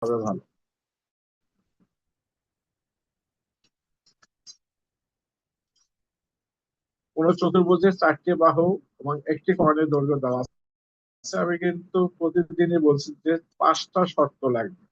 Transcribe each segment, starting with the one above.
হবে ভালো। কোন চতুর্ভুজের 4টি বাহু এবং একটি কর্ণের দৈর্ঘ্য দেওয়া আছে। আমি কিন্তু প্রতিদিনই বলছি যে 5টা শর্ত লাগবে।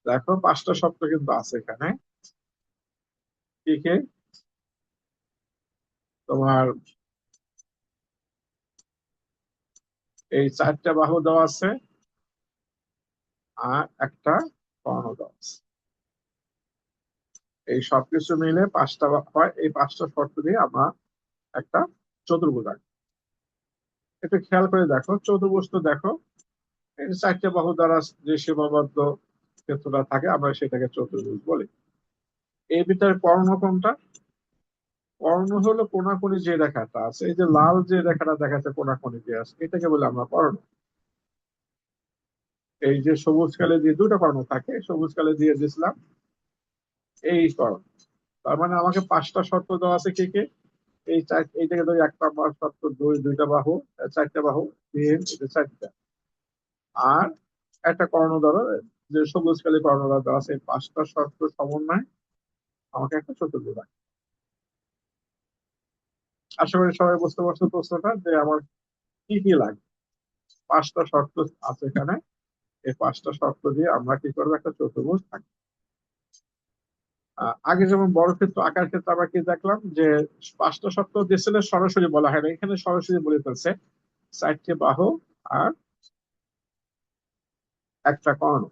দেখো 5টা শর্ত কিন্তু আছে এখানে। কি কি? তোমার এই 4টা বাহু দেওয়া আছে আর একটা কর্ণ দেওয়া আছে। এই সবকিছু মিলে 5টা হয়। এই 5টা শর্ত দিয়ে আমরা একটা চতুর্ভুজ আঁকবো। একটু খেয়াল করে দেখো, চতুর্ভুজ তো দেখো এই 4টে বাহু দ্বারা যে সীমাবদ্ধ ক্ষেত্রটা থাকে আমরা সেটাকে চতুর্ভুজ বলি। এর ভিতরে কর্ণ কোনটা? কর্ণ হলো কোণাকুণি যে রেখাটা আছে, এই যে লাল যে রেখাটা দেখাচ্ছে কোণাকুণি যে আছে, এটাকে বলে আমরা কর্ণ। এই যে সবুজ কালে যে দুটো কর্ণ থাকে, সবুজ কালে দিয়ে দিয়েছিলাম এই কর্ণ। তার মানে আমাকে 5টা শর্ত দেওয়া আছে। কি কি? এইটাকে ধরি 1 নম্বর শর্ত, দুইটা বাহু, 4টা বাহু, 3, এটা 4টা, আর একটা কর্ণ ধরো যে সবুজ কালী কর্ণটা দেওয়া আছে। 5টা শর্ত সমন্বয় আমাকে একটা চতুর্ভুজ আঁকতে। আশা করি সবাই বুঝতে পারছো প্রশ্নটা, যে আমার কি কি লাগবে। 5টা শর্ত আছে এখানে। এই 5টা শর্ত দিয়ে আমরা কি করবো, একটা চতুর্ভুজ আঁকবো। আগে যেমন বর্গক্ষেত্র আঁকার ক্ষেত্রে আমরা কি দেখলাম, যে 5টা শর্ত দিয়েছিল সরাসরি বলা হয় না, এখানে সরাসরি বলে ফেলছে 4টে বাহু আর একটা কর্ণ।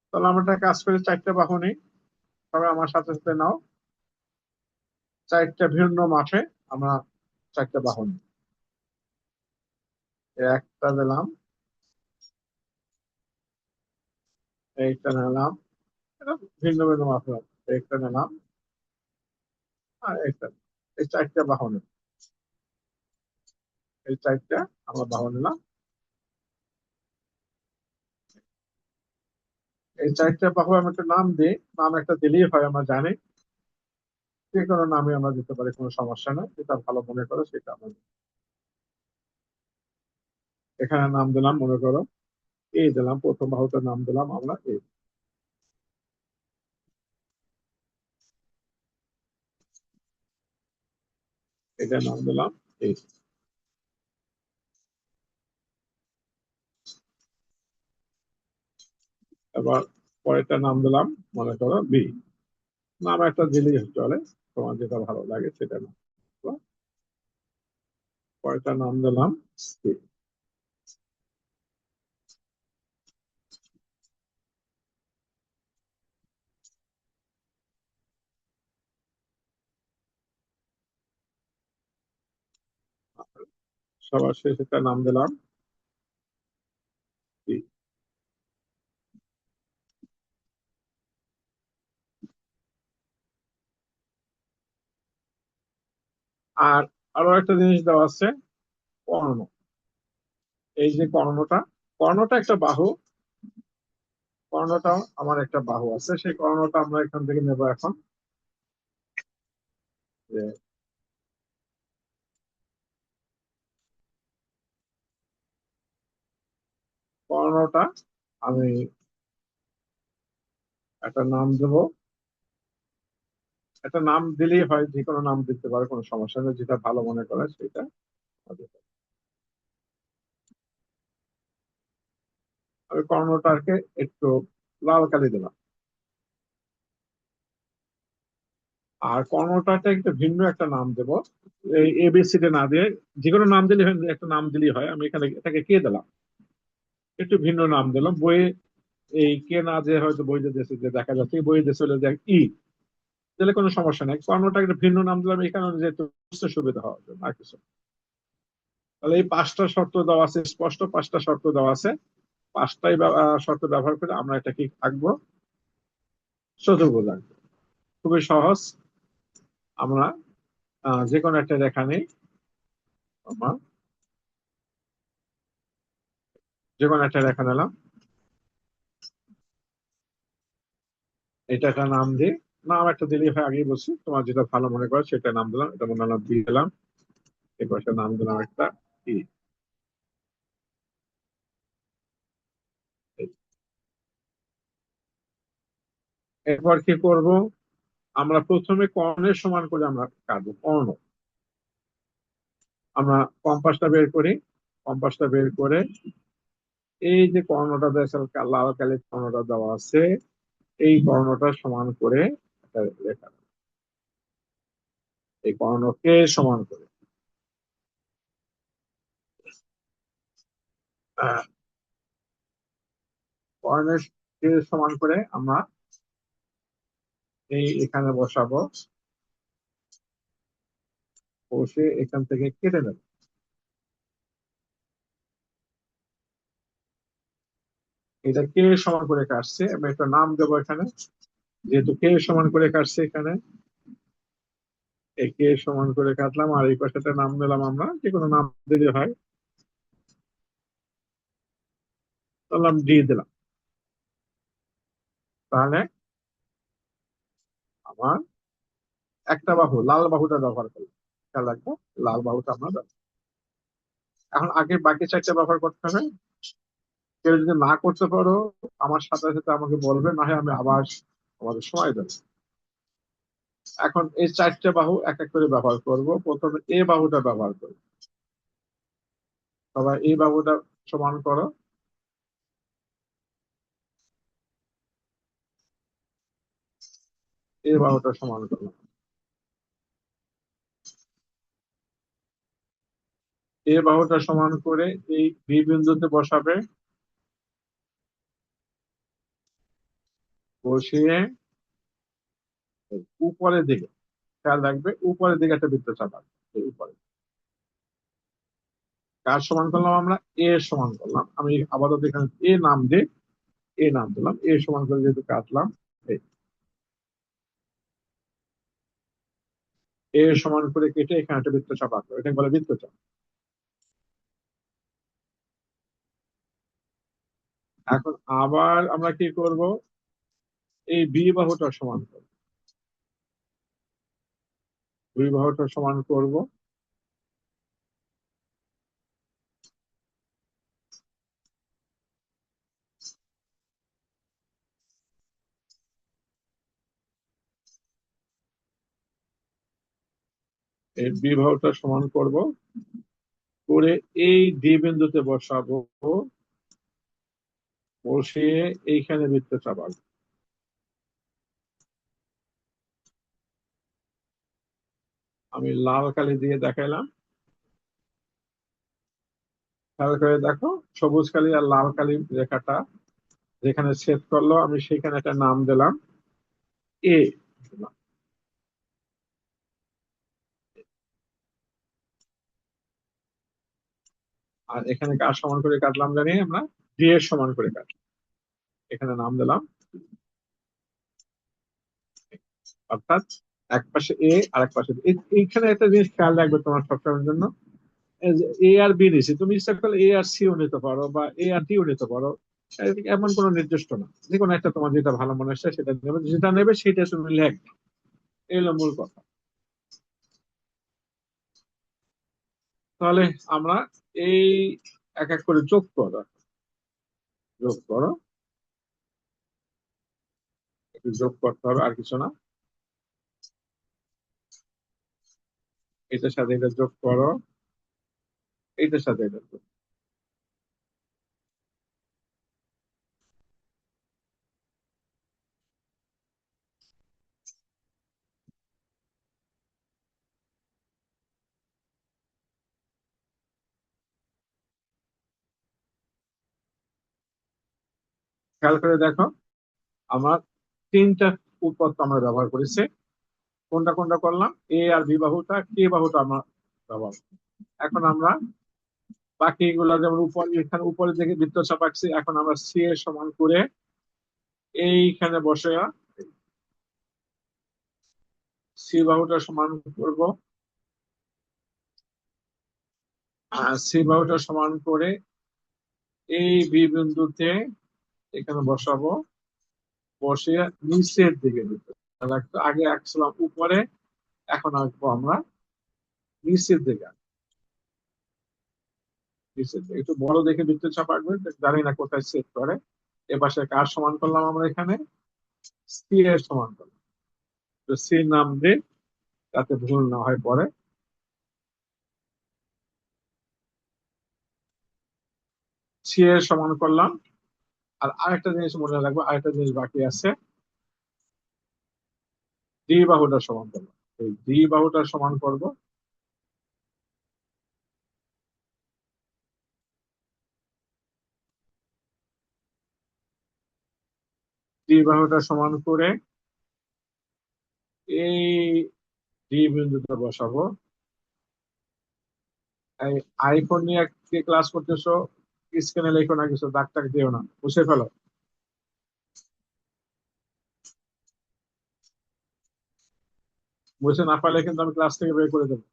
তাহলে আমরা একটা কাজ করি, 4টে বাহু নেই। তবে আমার সাথে সাথে নাও, 4টা ভিন্ন মাঠে আমরা 4টে বাহু নিই। একটা দিলাম, এইটা নিলাম, এটা ভিন্ন ভিন্ন মাঠে একটা নিলাম, আর একটা। এই 4টে বাহু নিলাম, এই 4টা আমরা বাহু নিলাম। এই 4টে বাহু আমি একটা নাম দিই, নাম একটা দিলেই হয় আমরা জানি। যে কোনো নামে আমরা দিতে পারি, কোনো সমস্যা নেই, যেটা ভালো মনে করো সেটা আমরা এখানে নাম দিলাম। মনে করো এই দিলাম, প্রথম বাহুটার নাম দিলাম আমরা এই, এটা নাম দিলাম এই। এবার পরেরটা নাম দিলাম মনে করো বি। নাম একটা দিলেই চলে, তোমার যেটা ভালো লাগে সেটা নাম। পরেরটা নাম দিলাম সি। সবার শেষে একটা নাম দিলাম সি। আর আরো একটা জিনিস দেওয়া আছে, কর্ণ। এই যে কর্ণটা, কর্ণটা একটা বাহু, কর্ণটা আমার একটা বাহু আছে, সেই কর্ণটা আমরা এখান থেকে নেবো এখন। যে কর্ণটা আমি একটা নাম দেবো, একটা নাম দিলেই হয়, যে কোনো নাম দিতে পারে, কোনো সমস্যা নেই, যেটা ভালো মনে করে সেটা হবে। আমি কর্ণটাকে একটু লাল কালি দিলাম। আর কর্ণটাকে একটু ভিন্ন একটা নাম দেব, এই এবিসিডি না দিয়ে যে কোনো নাম দিলে হয়, একটা নাম দিলেই হয়। আমি এখানে এটাকে কে দিলাম, একটু ভিন্ন নাম দিলাম। বইয়ে এই কে না যে হয়তো বইতে দেশে যে দেখা যাচ্ছে, বইয়ে দেশে হলে যে ই দিলে কোনো সমস্যা নেই। কর্ণটাকে একটা ভিন্ন নাম দিলাম এই কারণে, যেহেতু বুঝতে সুবিধা হওয়ার জন্য, আর কিছু না। তাহলে এই 5টা শর্ত দেওয়া আছে, স্পষ্ট 5টা শর্ত দেওয়া আছে। 5টাই শর্ত ব্যবহার করে আমরা এটা কি আঁকবো, চতুর্ভুজ আঁকবো। খুবই সহজ। আমরা যে কোনো একটা রেখা নেই, আমার যে কোনো একটা রেখা নিলাম, এটা একটা নাম দিই। নাম একটা দিলেই হয়, আগেই বলছি, তোমার যেটা ভালো মনে করো সেটা নাম দিলাম। এটা মনে নাম দিয়ে দিলাম। এরপর একটা নাম দিলাম একটা ই। এরপর কি করব, আমরা প্রথমে কর্ণের সমান করে আমরা কাটবো কর্ণ। আমরা কম্পাসটা বের করি, কম্পাসটা বের করে এই যে কর্ণটা লাল কালির কর্ণটা দেওয়া আছে, এই কর্ণটা সমান করে একটা রেখা, এই কর্ণকে সমান করে আহ, কর্ণের কে সমান করে আমরা এই এখানে বসাবো, বসে এখান থেকে কেটে নেব। এটা কে সমান করে কাটছে, আমি একটা নাম দেবো এখানে, যেহেতু কে সমান করে কাটছে এখানে, এই কে সমান করে কাটলাম, আর এই পাশে একটা নাম দিলাম, আমরা যে কোনো নাম দিলে হয়, ধরলাম ডি দিলাম। তাহলে আমার একটা বাহু, লাল বাহুটা ব্যবহার করলাম, খেয়াল রাখবো, লাল বাহুটা আমরা এখন আগে বাকি চারটা ব্যবহার করতে হবে। কেউ যদি না করতে পারো আমার সাথে সাথে আমাকে বলবে, না হয় আমি আবার আমাদের সময় দেবো। এখন এই চারটে বাহু এক এক করে ব্যবহার করব। প্রথমে এ বাহুটা ব্যবহার করব, সবাই এই বাহুটা সমান করো। এই বাহুটা সমান করো, এই বাহুটা সমান করে এই বি বিন্দুতে বসাবে, বসিয়ে উপরের দিকে, খেয়াল রাখবে উপরের দিকে একটা বৃত্ত চাপাবে, এই উপরে। কার সমান করলাম আমরা, এ সমান করলাম। আমি আপাতত এখানে এ নাম দিয়ে এ নাম দিলাম, এ সমান করে যেহেতু কাটলাম, এই এ সমান করে কেটে এখানে একটা বৃত্ত চাপাতে হবে, এটা বলে বৃত্তচাপ। এখন আবার আমরা কি করব, এই বি বাহুটা সমান করব, দুই বাহুটা সমান করব, এই বি বাহুটা সমান করব করে এই ডি বিন্দুতে বসাবো, বসিয়ে এইখানে বৃত্ত চাপাবো। আমি লাল কালি দিয়ে দেখাইলাম, খেয়াল করে দেখো, সবুজ কালি আর লাল কালি রেখাটা যেখানে ছেদ করলো, আমি সেখানে একটা নাম দিলাম এ। আর এখানে কার সমান করে কাটলাম জানি আমরা, ডি এর সমান করে কাটলাম, এখানে নাম দিলাম, অর্থাৎ এক পাশে এ আর এক পাশে এইখানে একটা জিনিস খেয়াল রাখবে তোমার সবসময়ের জন্য, এ আর বি নিছি, তুমি ইচ্ছা করলে এ আর সিও নিতে পারো বা এ আর ডিও নিতে পারো, এমন কোনো নির্দিষ্ট না, যে কোনো একটা তোমার যেটা ভালো মনে হচ্ছে সেটা নেবে, যেটা নেবে সেটা তুমি লেখবে, এই হলো মূল কথা। তাহলে আমরা এই এক এক করে যোগ করো, যোগ করো, একটু যোগ করতে হবে আর কিছু না, এটার সাথে এটা যোগ করো, এটার সাথে এটা যোগ। খেয়াল করে দেখো, আমার তিনটা উৎপাদ্য আমরা ব্যবহার করেছি, কোনটা কোনটা করলাম, এ আর বি বাহুটা, কে বাহুটা আমরা ব্যবহার করলাম। এখন আমরা বাকি গুলা যেমন উপর, এখানে উপরের দিকে বৃত্ত চাপাচ্ছি, এখন আমরা সি এর সমান করে এইখানে বসে সি বাহুটা সমান করব, সি বাহুটা সমান করে এই বি বিন্দুতে এখানে বসাবো, বসে নিচের দিকে দিতে, তাহলে আগে আঁকছিলাম উপরে, এখন আঁকবো আমরা নিচের দিকে, নিচের দিকে একটু বড় দেখে বৃত্ত চাপ আঁকবে, জানি না কোথায় সেট করে। এ পাশে কার সমান করলাম আমরা এখানে, সি এর সমান করলাম, তো সি নাম দিয়ে যাতে ভুল না হয় পরে। সি এর সমান করলাম। আর আরেকটা জিনিস মনে রাখবো, আরেকটা জিনিস বাকি আছে, ডি বাহুটা সমান করবো। এই ডি বাহুটা সমান করব, ডি বাহুটা সমান করে এই ডি বিন্দুতে বসাবো। এই আইফোন নিয়ে কে ক্লাস করতেছো, স্ক্রিনে লেখো না, কিছু দাগ টাগ দিও না, মুছে ফেলো। মুছে না পারলে কিন্তু আমি ক্লাস থেকে বের করে দেবো।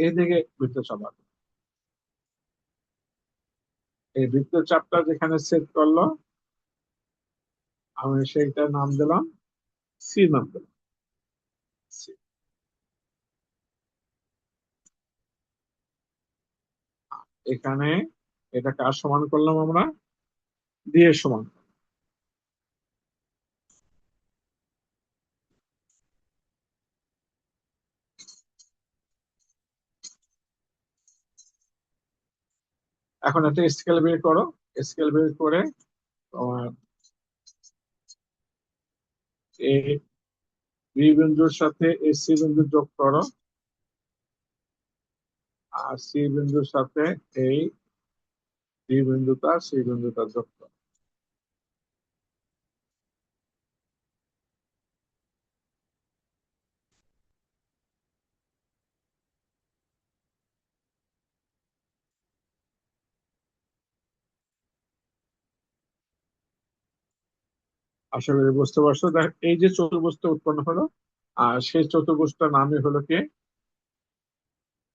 এই দিকে বৃত্তচাপ আঁকো। এই বৃত্তচাপটা যেখানে সেট করলো, আমি সেইটার নাম দিলাম সি, নাম দিলাম সি। এখানে এটা কার সমান করলাম আমরা, ডি এর সমান। এখন একটা স্কেল বের করো, স্কেল বের করে তোমার এই বি বিন্দুর সাথে এই সি বিন্দু যোগ করো, আর সি বিন্দুর সাথে এই ডি বিন্দুটা, সি বিন্দুটা যোগ করো। আশা করি বুঝতে পারছো। দেখ, এই যে চতুর্ভুজটা উৎপন্ন হলো, আর সেই চতুর্ভুজটার নামই হলো কি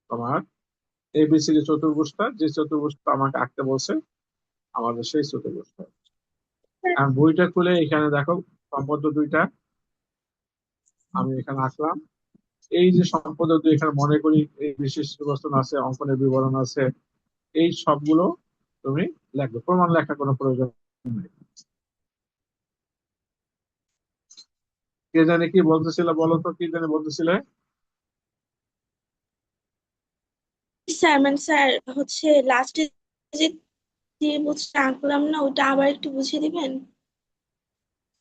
তোমার এবিসিডি চতুর্ভুজটা, যে চতুর্ভুজটা আমাকে আঁকতে বলছে আমাদের সেই চতুর্ভুজটা। আর বইটা খুলে এখানে দেখো সম্পদ দুইটা আমি এখানে আঁকলাম। এই যে সম্পদ দুই, এখানে মনে করি এই বিশেষ বস্তু আছে, অঙ্কনের বিবরণ আছে, এই সবগুলো তুমি লেখো, প্রমাণ লেখার কোনো প্রয়োজন নেই। কে জানে কি বলতেছিল, বলো তো কি জানে বলতেছিলে। স্যার মানে স্যার হচ্ছে লাস্টে যে ত্রিভুজটা আঁকলাম না, ওটা আবার একটু বুঝিয়ে দিবেন?